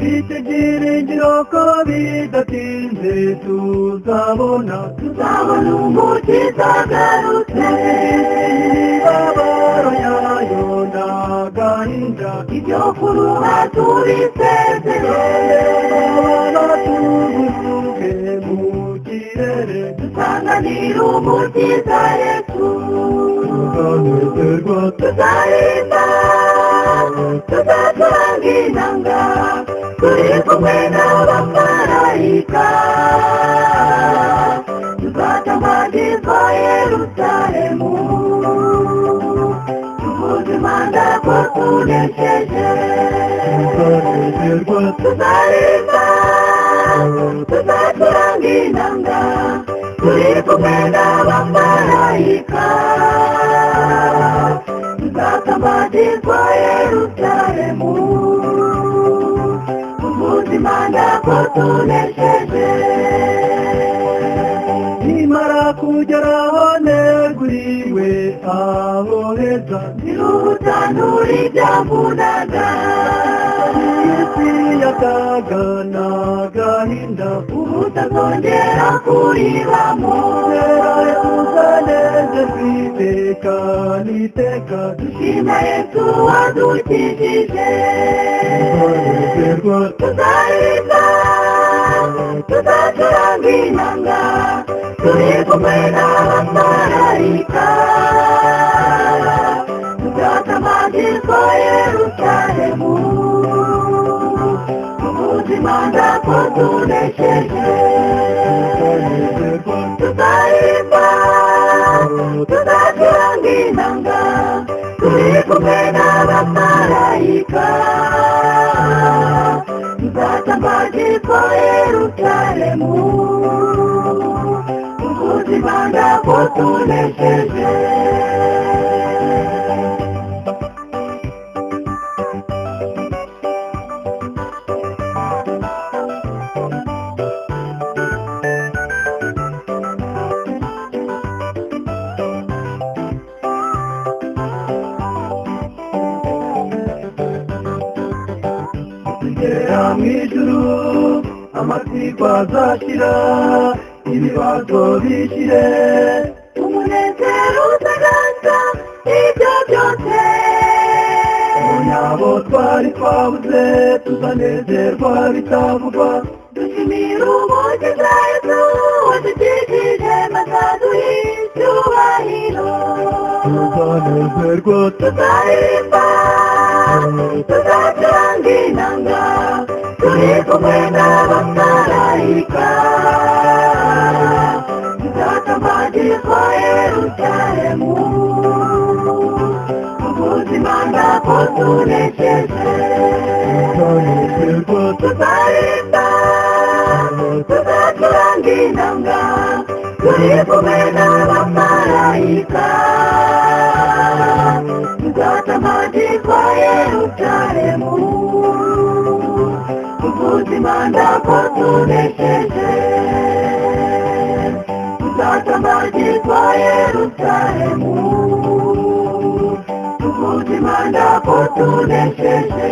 bitegerejero ko bidatinze tuzabona umukiza agarutse imibabaro yayo n'agahinda ibyo kuruha tubisezerere abana tugusuke mu kirere dusanganira umukiza Yesu tuzanezerwa tuzaririmba tuzacuranga inanga turi kumwe n'abamarayika tuzatambagiza Yerusalemu tuvuze impanda ko tunesheje tuzaririmba tuzacuranga inanga turi kumwe n'abamarayika tuzatambagiza Yerusalemu tuvuze impanda ko tunesheje nimara kugeraho neguriwe aho heza ntirutanura ibyamvunaga isi y'akaga n'agahinda ubutazongera kuribamo tuzaneze kwiteka n'iteka dushima Yesu wadukijije tuzaririmba tuzacuranga inanga turi kumwe n'abamarayika tuzatambagiza Yerusalemu tuvuze impanda ko tunesheje tuzaririmba tuzacuranga inanga turi kumwe n'abamarayika tuzatambagiza Yerusalemu tuvuze impanda ko tunesheje tugera mw'ijuru amatsiko azashira ibibazo bishire umunezero utaganza ibyo byose munyabo twari twabuze tuzanezerwa bitavugwa dushimira umukiza Yesu wadukijije maze aduha icyubahiro tuzanezerwa tuzaririmba tuzacuranga inanga turi kumwe n'abamarayika tuzatambagiza Yerusalemu tuvuze impanda ko tunesheje tuzaririmba tuzacuranga inanga turi kumwe n'abamarayika tuzatambagiza Yerusalemu tuvuze impanda ko tunesheje tuzatambagiza Yerusalemu tuvuze impanda ko tunesheje